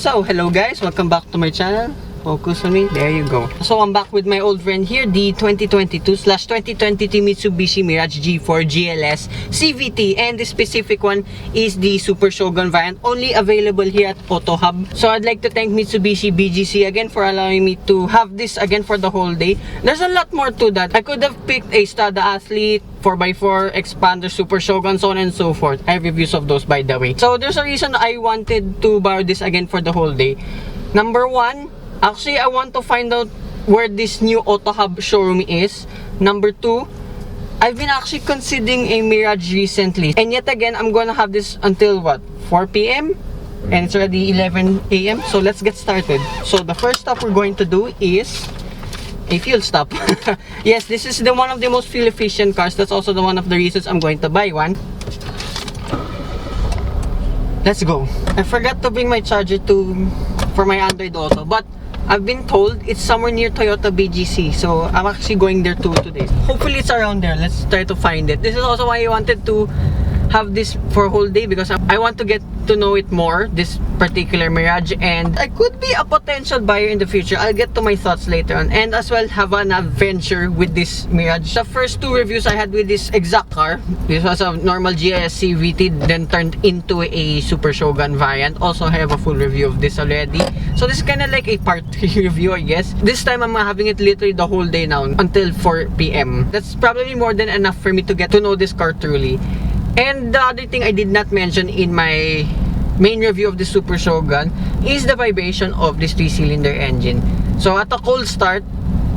So, hello guys, welcome back to my channel. Focus on me, there you go. So, I'm back with my old friend here, the 2022/2023 Mitsubishi Mirage G4 GLS CVT. And the specific one is the Super Shogun variant, only available here at Auto Hub. So, I'd like to thank Mitsubishi BGC again for allowing me to have this again for the whole day. There's a lot more to that. I could have picked a Stada Athlete, 4x4, Expander, Super Shogun, so on and so forth. I have reviews of those, by the way. So, there's a reason I wanted to borrow this again for the whole day. Number one, actually, I want to find out where this new Auto Hub showroom is. Number two, I've been actually considering a Mirage recently. And yet again, I'm gonna have this until what? 4 p.m? And it's already 11 a.m. So let's get started. So the first stop we're going to do is a fuel stop. Yes, this is one of the most fuel efficient cars. That's also one of the reasons I'm going to buy one. Let's go. I forgot to bring my charger for my Android Auto, but I've been told it's somewhere near Toyota BGC, so I'm actually going there too today. Hopefully it's around there. Let's try to find it. This is also why I wanted to have this for a whole day, because I want to get to know it more, this particular Mirage, and I could be a potential buyer in the future. I'll get to my thoughts later on, and as well have an adventure with this Mirage. The first two reviews I had with this exact car, this was a normal GLS CVT, then turned into a Super Shogun variant. Also have a full review of this already. So this is kind of like a part 3 review, I guess. This time I'm having it literally the whole day now, until 4 p.m. That's probably more than enough for me to get to know this car truly. And the other thing I did not mention in my main review of the Super Shogun is the vibration of this 3-cylinder engine. So at a cold start,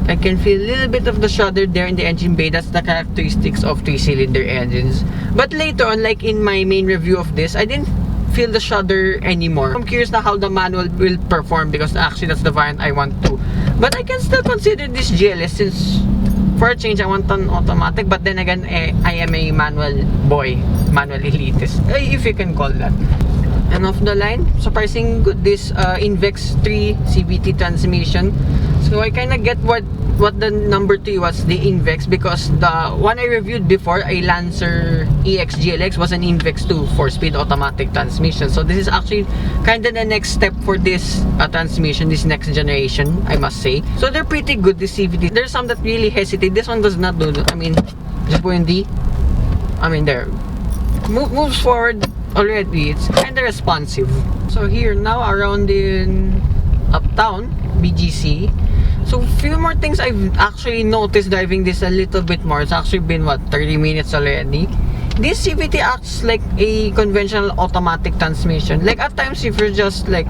I can feel a little bit of the shudder there in the engine bay. That's the characteristics of 3-cylinder engines. But later on, like in my main review of this, I didn't feel the shudder anymore. I'm curious na how the manual will perform, because actually that's the variant I want to. But I can still consider this GLS, since for a change I want an automatic. But then again, I am a manual boy, manual elitist, if you can call that. And off the line, surprising good, this Invex 3 CVT transmission. So I kind of get what the number 3 was, the Invex, because the one I reviewed before, a Lancer EX GLX, was an Invex 2 4-speed automatic transmission. So this is actually kind of the next step for this transmission, this next generation, I must say. So they're pretty good, this CVT. There's some that really hesitate. This one does not do. I mean, just put in there. Moves forward already. It's kind of responsive. So here now, around in Uptown BGC. So few more things I've actually noticed driving this a little bit more. It's actually been what, 30 minutes already. This CVT acts like a conventional automatic transmission. Like at times, if you're just like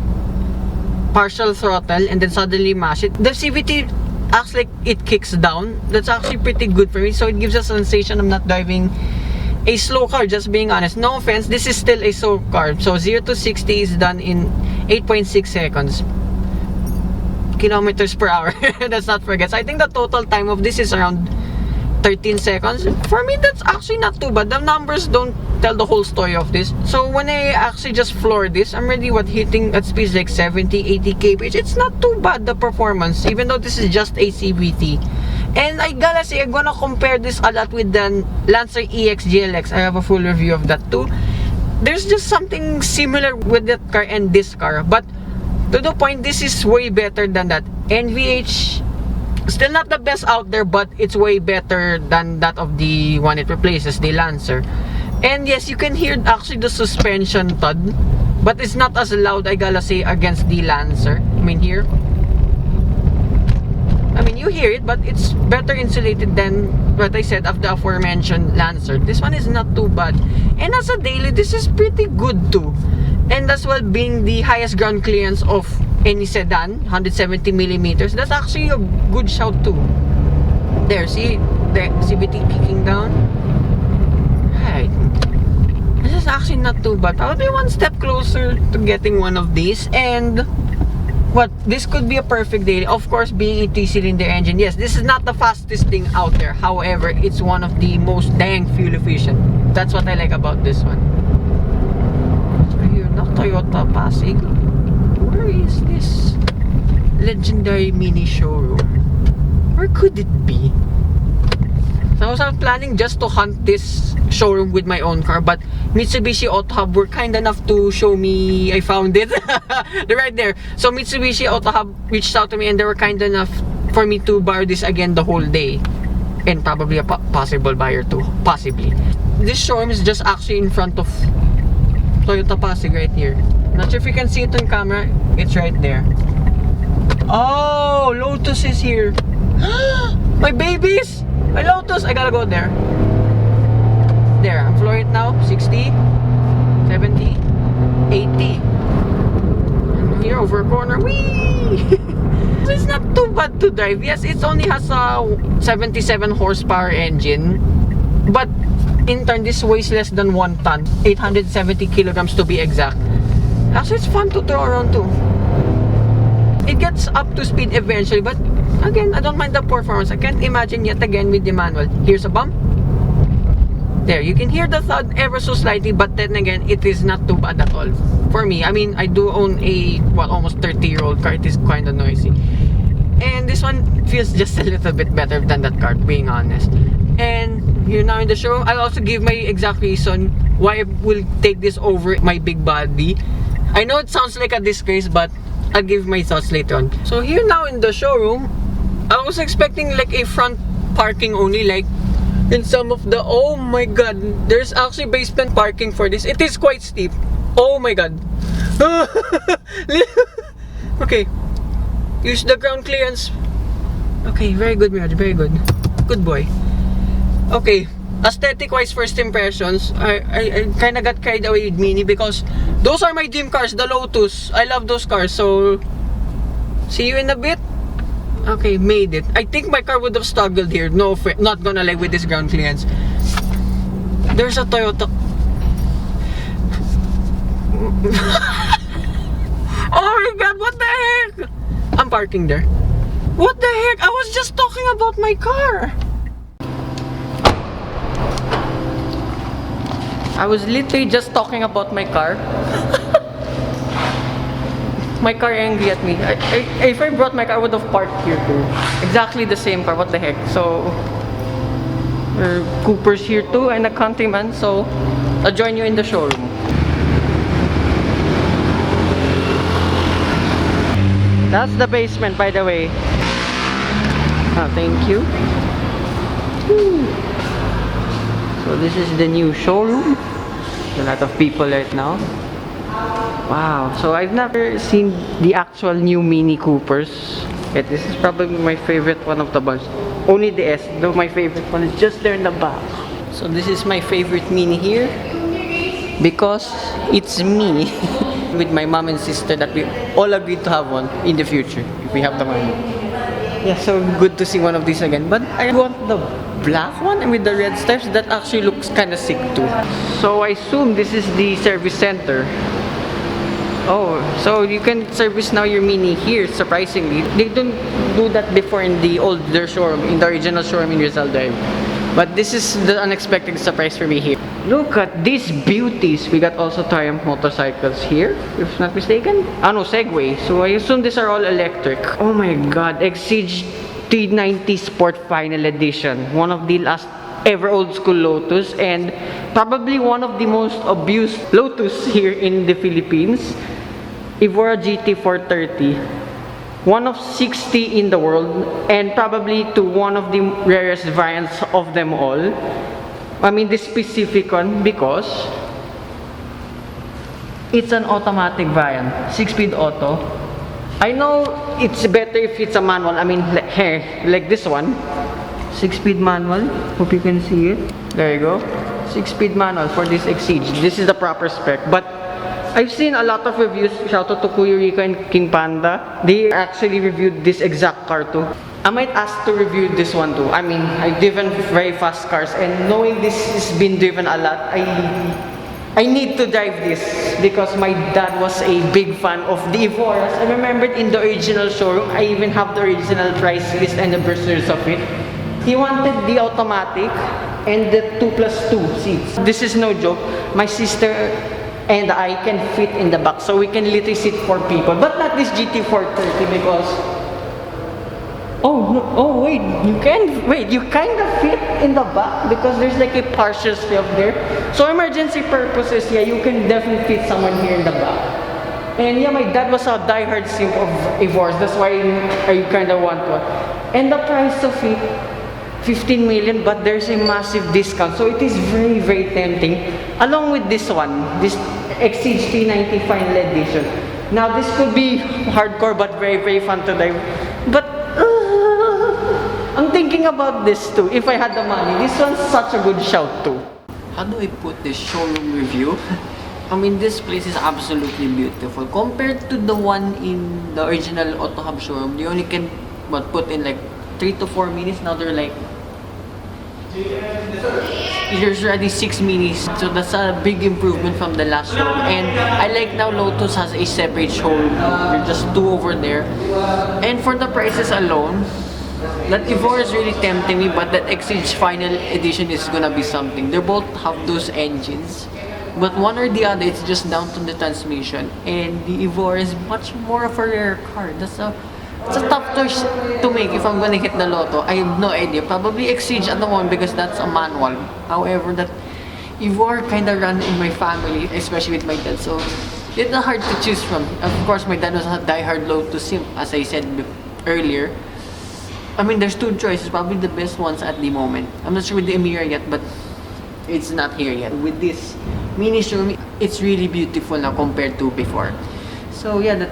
partial throttle and then suddenly mash it, the CVT acts like it kicks down. That's actually pretty good for me. So it gives a sensation I'm not driving a slow car, just being honest. No offense, this is still a slow car. So 0 to 60 is done in 8.6 seconds. Kilometers per hour. Let's not forget. So I think the total time of this is around 13 seconds. For me, that's actually not too bad. The numbers don't tell the whole story of this. So when I actually just floor this, I'm already hitting at speeds like 70, 80 kph. It's not too bad, the performance, even though this is just a CVT. And I gotta say, I'm gonna compare this a lot with the Lancer EX GLX. I have a full review of that too. There's just something similar with that car and this car, but to the point, this is way better than that. NVH, still not the best out there, but it's way better than that of the one it replaces, the Lancer. And yes, you can hear actually the suspension thud, but it's not as loud, I gotta say, against the Lancer. I mean, here, you hear it, but it's better insulated than what I said of the aforementioned Lancer. This one is not too bad. And as a daily, this is pretty good too. And as well, being the highest ground clearance of any sedan, 170 millimeters, that's actually a good shout too. There, see the CVT kicking down. Right. This is actually not too bad. Probably one step closer to getting one of these. And what, this could be a perfect day. Of course, being a 3-cylinder engine, yes, this is not the fastest thing out there. However, it's one of the most dang fuel efficient. That's what I like about this one. Toyota Pasig. Where is this legendary mini showroom? Where could it be? So I was planning just to hunt this showroom with my own car, but Mitsubishi Auto Hub were kind enough to show me I found it. They're right there. So Mitsubishi Auto Hub reached out to me and they were kind enough for me to borrow this again the whole day. And probably a possible buyer too. Possibly. This showroom is just actually in front of Toyota Pasig right here. Not sure if you can see it on camera. It's right there. Oh, Lotus is here. My babies! My Lotus! I gotta go there. There, I'm flooring it now. 60, 70, 80. And here over a corner. Whee! It's not too bad to drive. Yes, it only has a 77 horsepower engine. But in turn, this weighs less than 1 ton. 870 kilograms to be exact. Actually, it's fun to throw around too. It gets up to speed eventually, but again, I don't mind the performance. I can't imagine yet again with the manual. Here's a bump. There, you can hear the thud ever so slightly, but then again, it is not too bad at all. For me, I mean, I do own a, almost 30-year-old car. It is kind of noisy. And this one feels just a little bit better than that car, being honest. And here now in the showroom, I'll also give my exact reason why I will take this over my big body. I know it sounds like a disgrace, but I'll give my thoughts later on. So here now in the showroom, I was expecting like a front parking only, like in some of the, oh my god, there's actually basement parking for this. It is quite steep. Oh my god. Okay, use the ground clearance. Okay, very good, Mirage, very good. Good boy. Okay, aesthetic wise, first impressions, I kind of got carried away with Mini because those are my dream cars, the Lotus. I love those cars. So see you in a bit. Okay, made it. I think my car would have struggled here. No, not gonna lie with this ground clearance. There's a Toyota. Oh my god, what the heck? I'm parking there. What the heck? I was just talking about my car. I was literally just talking about my car. My car angry at me. If I brought my car, I would have parked here too. Exactly the same car. What the heck? So, Cooper's here too and a Countryman. So, I'll join you in the showroom. That's the basement, by the way. Ah, thank you. Woo. So this is the new showroom. A lot of people right now. Wow, so I've never seen the actual new Mini Coopers. Yet this is probably my favorite one of the bunch. Only the S, though my favorite one is just there in the back. So this is my favorite Mini here because it's me with my mom and sister that we all agreed to have one in the future if we have the money. Yeah, so good to see one of these again. But I want the black one and with the red stripes. That actually looks kind of sick too. So I assume this is the service center. Oh, so you can service now your Mini here, surprisingly. They don't do that before in the older showroom, in the original showroom in Rizal Drive. But this is the unexpected surprise for me here. Look at these beauties. We got also Triumph motorcycles here, if not mistaken. Ah no, Segway. So I assume these are all electric. Oh my god, Exige 390 Sport Final Edition. One of the last ever old school Lotus and probably one of the most abused Lotus here in the Philippines. Evora GT 430. One of 60 in the world and probably to one of the rarest variants of them all. I mean this specific one because it's an automatic variant, 6-speed auto. I know it's better if it's a manual. I mean like this one, 6-speed manual. Hope you can see it. There you go, 6-speed manual for this Exige. This is the proper spec. But I've seen a lot of reviews. Shout out to Kuya Rico and King Panda. They actually reviewed this exact car too. I might ask to review this one too. I mean, I've driven very fast cars and knowing this has been driven a lot, I need to drive this because my dad was a big fan of the Evoras. I remembered in the original showroom, I even have the original price list and the brochures of it. He wanted the automatic and the 2+2 seats. This is no joke. My sister and I can fit in the back, so we can literally sit 4 people. But not this GT430 because Oh, no, oh wait, you kind of fit in the back because there's like a partial shelf there. So emergency purposes, yeah, you can definitely fit someone here in the back. And yeah, my dad was a diehard simp of Evor's. That's why I kind of want one. And the price of it, 15 million, but there's a massive discount. So it is very, very tempting. Along with this one, this Exige T90 Final Edition. Now this could be hardcore, but very, very fun to drive. But I'm thinking about this too. If I had the money, this one's such a good shout too. How do I put this showroom review? I mean, this place is absolutely beautiful. Compared to the one in the original Auto Hub showroom, you only can put in like 3 to 4 minutes. Now they're like, there's already 6 minis. So that's a big improvement from the last showroom. And I like now Lotus has a separate showroom. They're just 2 over there. And for the prices alone, that Evor is really tempting me, but that Exige Final Edition is gonna be something. They both have those engines, but one or the other, it's just down to the transmission. And the Evor is much more of a rare car. It's a tough choice to make if I'm gonna hit the lotto. I have no idea. Probably Exige at the moment because that's a manual. However, that Evor kind of run in my family, especially with my dad. So it's hard to choose from. Of course, my dad was a diehard Lotus simp, as I said earlier. I mean, there's 2 choices, probably the best ones at the moment. I'm not sure with the Emira yet, but it's not here yet. With this mini showroom, it's really beautiful now compared to before. So yeah,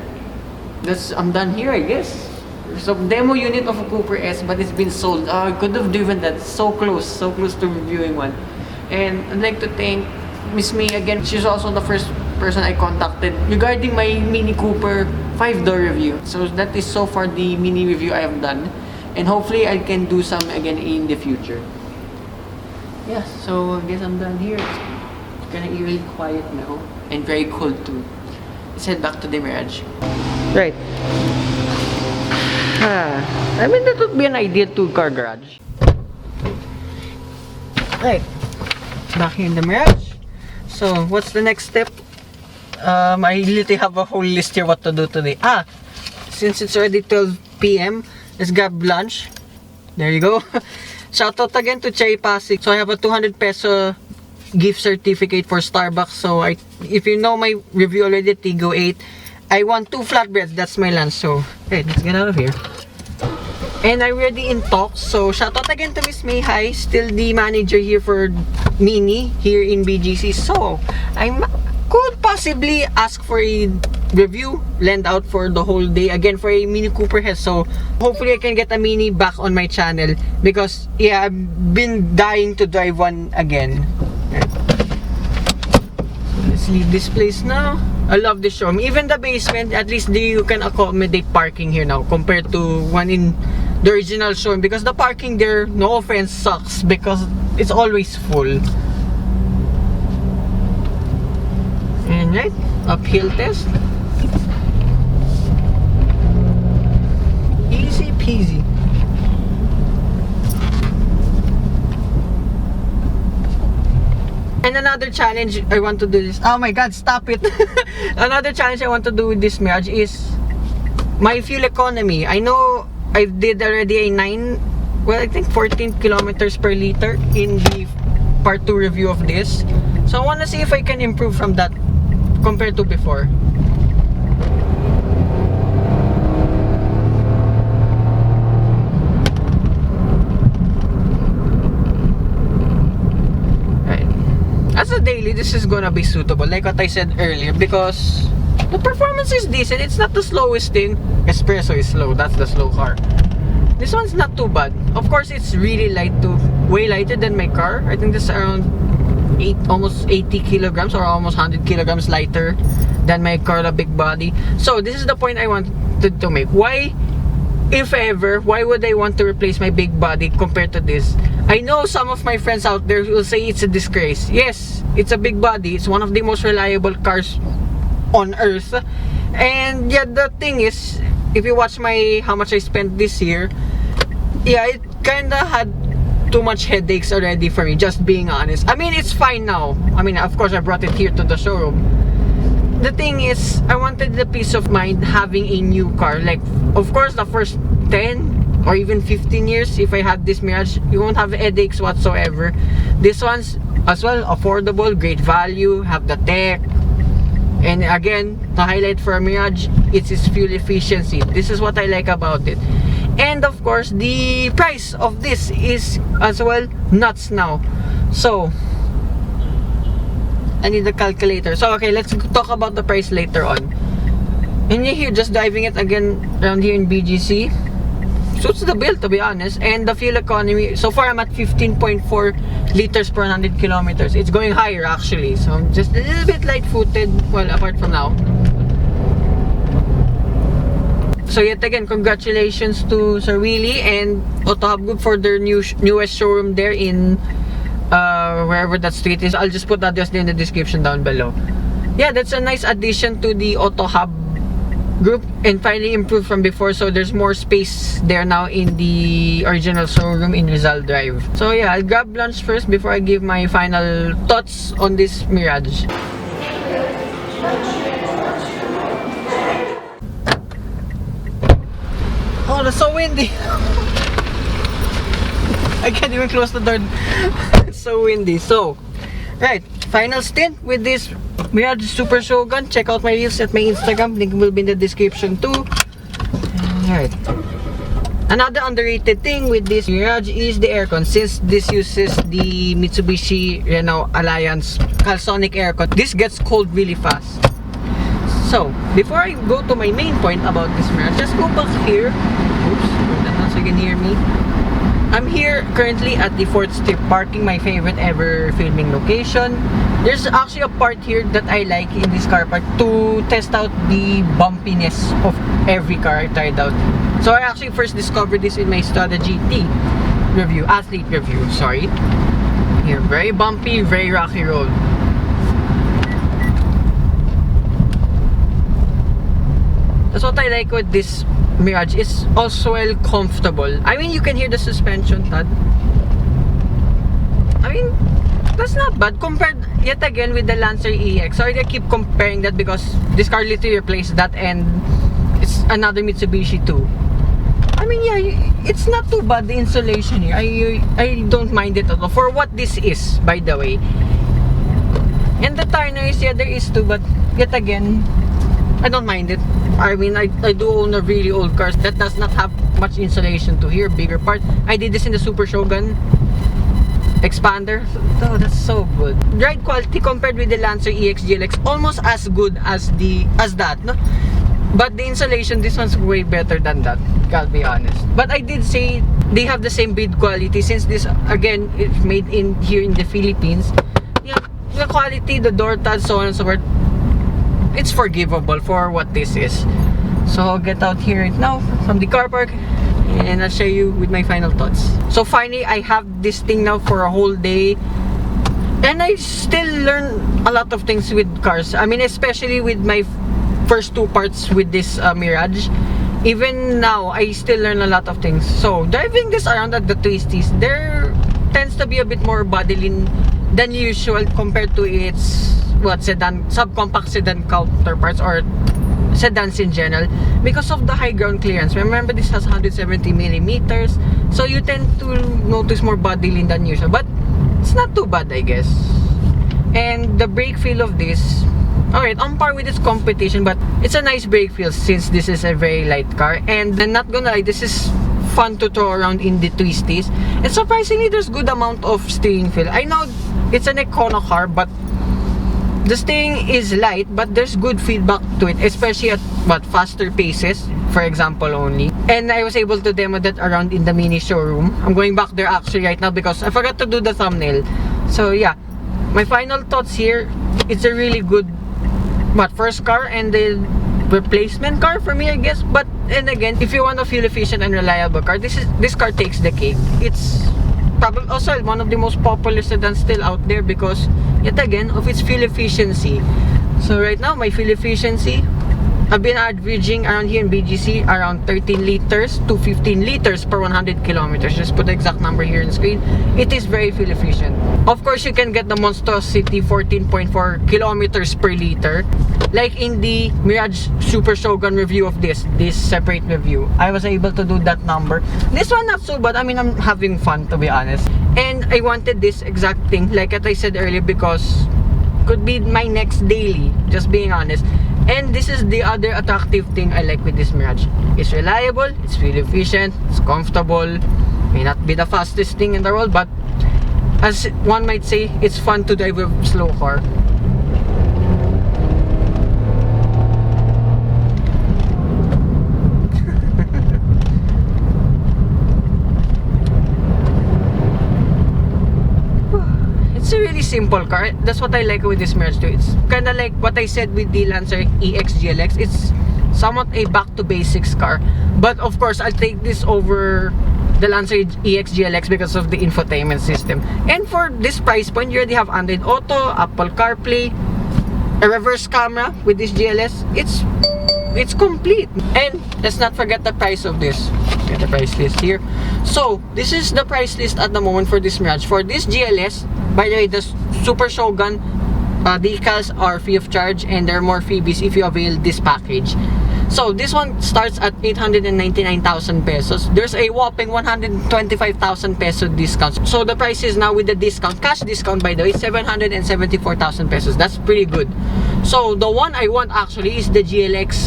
that's I'm done here, I guess. So demo unit of a Cooper S, but it's been sold. I could have driven that so close to reviewing one. And I'd like to thank Miss May again. She's also the first person I contacted regarding my Mini Cooper 5-door review. So that is so far the mini review I have done. And hopefully I can do some again in the future. Yeah, so I guess I'm done here. It's kinda really quiet now. And very cold too. Let's head back to the Mirage. Right. I mean, that would be an ideal 2-car garage. Right. Back here in the Mirage. So, what's the next step? I literally have a whole list here what to do today. Since it's already 12 PM, let's grab lunch. There you go. Shoutout again to Cherry Pasig. So I have a 200 peso gift certificate for Starbucks. So if you know my review already at Tigo 8, I want 2 flatbreads. That's my lunch. So hey, let's get out of here. And I'm already in talks. So shoutout again to Miss May. Hi, still the manager here for Mini here in BGC. So I could possibly ask for a review, lend out for the whole day again for a Mini Cooper head. So hopefully I can get a Mini back on my channel because yeah, I've been dying to drive one again. So let's leave this place now. I love this showroom. Even the basement, at least you can accommodate parking here now compared to one in the original showroom, because the parking there, no offense, sucks because it's always full. And right, uphill test. Easy peasy. And another challenge I want to do this. Oh my god, stop it. Another challenge I want to do with this Mirage is my fuel economy. I know I did already I think 14 kilometers per liter in the part 2 review of this. So I want to see if I can improve from that compared to before. As a daily, this is gonna be suitable, like what I said earlier, because the performance is decent. It's not the slowest thing. Espresso is slow, that's the slow car. This one's not too bad. Of course, it's really light too, way lighter than my car. I think this is around almost 80 kilograms or almost 100 kilograms lighter than my car, the big body. So this is the point I wanted to make. Why, if ever, why would I want to replace my big body compared to this? I know some of my friends out there will say it's a disgrace. Yes, it's a big body. It's one of the most reliable cars on earth. And yeah, the thing is, if you watch how much I spent this year, yeah, it kinda had too much headaches already for me, just being honest. I mean, it's fine now. I mean, of course, I brought it here to the showroom. The thing is, I wanted the peace of mind having a new car. Like, of course, the first 10 or even 15 years if I have this Mirage. You won't have headaches whatsoever. This one's as well affordable, great value, have the tech. And again, the highlight for a Mirage, it's its fuel efficiency. This is what I like about it. And of course, the price of this is as well nuts now. So, I need a calculator. So, okay, let's talk about the price later on. And here, just diving it again around here in BGC. Suits the bill, to be honest. And the fuel economy, so far I'm at 15.4 liters per 100 kilometers. It's going higher actually. So I'm just a little bit light-footed. Well, apart from now. So yet again, congratulations to Sir Willie and Auto Hub for their newest showroom there in wherever that street is. I'll just put the address there in the description down below. Yeah, that's a nice addition to the Auto Hub group and finally improved from before, so there's more space there now in the original showroom in Rizal Drive. So yeah, I'll grab lunch first before I give my final thoughts on this Mirage. Oh, that's so windy. I can't even close the door. It's so windy. So, right, final stint with this Mirage Super Shogun. Check out my reels at my Instagram. Link will be in the description too. Alright. Another underrated thing with this Mirage is the aircon. Since this uses the Mitsubishi Alliance Calsonic aircon, this gets cold really fast. So, before I go to my main point about this Mirage, just go back here. Oops, so you can hear me. I'm here currently at the 4th Strip Parking, my favorite ever filming location. There's actually a part here that I like in this car park to test out the bumpiness of every car I tried out. So I actually first discovered this in my Strada GT review, athlete review, sorry. Here, very bumpy, very rocky road. That's what I like with this Mirage. It's also well comfortable. I mean, you can hear the suspension, Tad. I mean, that's not bad compared yet again with the Lancer EX. Sorry, I keep comparing that because this car literally replaced that and it's another Mitsubishi too. I mean, yeah, it's not too bad, the insulation here. I don't mind it at all for what this is, by the way. And the tire noise, yeah, there is too, but yet again, I don't mind it. I mean, I do own a really old car that does not have much insulation to here, bigger part. I did this in the Super Shogun expander. Oh, that's so good. Ride quality compared with the Lancer EX GLX, almost as good as that, no? But the insulation, this one's way better than that, I'll be honest. But I did say they have the same build quality since this, again, it's made in here in the Philippines. Yeah, the quality, the door tabs, so on and so forth, it's forgivable for what this is. So I'll get out here right now from the car park and I'll show you with my final thoughts. So finally, I have this thing now for a whole day and I still learn a lot of things with cars. I mean, especially with my first two parts with this Mirage. Even now, I still learn a lot of things. So driving this around at the twisties, there tends to be a bit more body lean than usual compared to its sedan, subcompact sedan counterparts or sedans in general because of the high ground clearance. Remember, this has 170 millimeters, so you tend to notice more body lean than usual, but it's not too bad, I guess. And the brake feel of this, alright, on par with its competition, but it's a nice brake feel since this is a very light car. And I'm not gonna lie, this is fun to throw around in the twisties, and surprisingly there's good amount of steering feel. I know it's an econo car, but the steering is light, but there's good feedback to it, especially at faster paces, for example, only. And I was able to demo that around in the mini showroom. I'm going back there actually right now because I forgot to do the thumbnail. So yeah, my final thoughts here, it's a really good first car and the replacement car for me, I guess. But and again, if you want a fuel efficient and reliable car, this car takes the cake. It's probably also one of the most popular sedans still out there because yet again of its fuel efficiency. So right now my fuel efficiency I've been averaging around here in BGC around 13 liters to 15 liters per 100 kilometers. Just put the exact number here on the screen. It is very fuel efficient. Of course, you can get the monstrosity 14.4 kilometers per liter. Like in the Mirage Super Shogun review of this separate review, I was able to do that number. This one not so bad. I mean, I'm having fun, to be honest. And I wanted this exact thing, like as I said earlier, because could be my next daily, just being honest. And this is the other attractive thing I like with this Mirage. It's reliable, it's fuel efficient, it's comfortable. May not be the fastest thing in the world, but as one might say, it's fun to drive a slow car. It's a really simple car. That's what I like with this Mirage too. It's kind of like what I said with the Lancer EX GLX. It's somewhat a back to basics car. But of course, I'll take this over the Lancer EX GLX because of the infotainment system. And for this price point, you already have Android Auto, Apple CarPlay, a reverse camera with this GLS. It's complete. And let's not forget the price of this. Get the price list here. So this is the price list at the moment for this Mirage. For this GLS, by the way, the Super Shogun decals are free of charge, and there are more freebies if you avail this package. So this one starts at 899,000 pesos. There's a whopping 125,000 peso discount. So the price is now with the discount, cash discount by the way, 774,000 pesos. That's pretty good. So the one I want actually is the GLX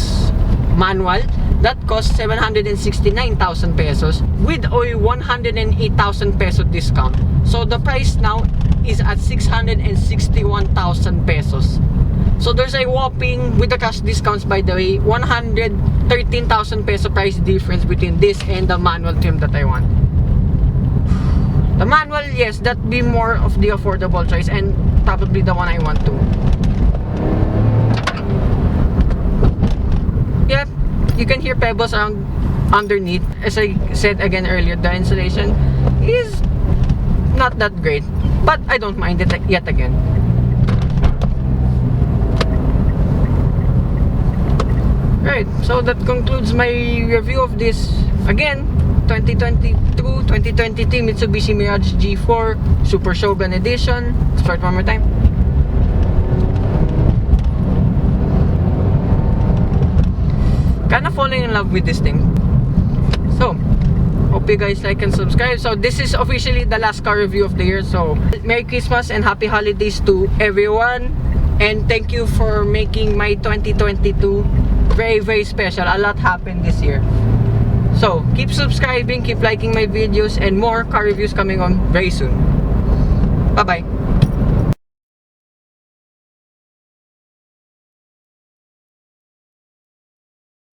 manual. That costs 769,000 pesos with a 108,000 peso discount. So the price now is at 661,000 pesos. So there's a whopping, with the cash discounts by the way, 113,000 peso price difference between this and the manual trim that I want. The manual, yes, that be more of the affordable choice and probably the one I want to. Yeah, you can hear pebbles around underneath. As I said again earlier, the insulation is not that great, but I don't mind it yet again. Right, so that concludes my review of this, again, 2022-2023 Mitsubishi Mirage G4 Super Shogun Edition. Start one more time. Kinda falling in love with this thing. So, hope you guys like and subscribe. So this is officially the last car review of the year. So Merry Christmas and Happy Holidays to everyone. And thank you for making my 2022 very, very special. A lot happened this year. So keep subscribing, keep liking my videos, and more car reviews coming on very soon. Bye bye.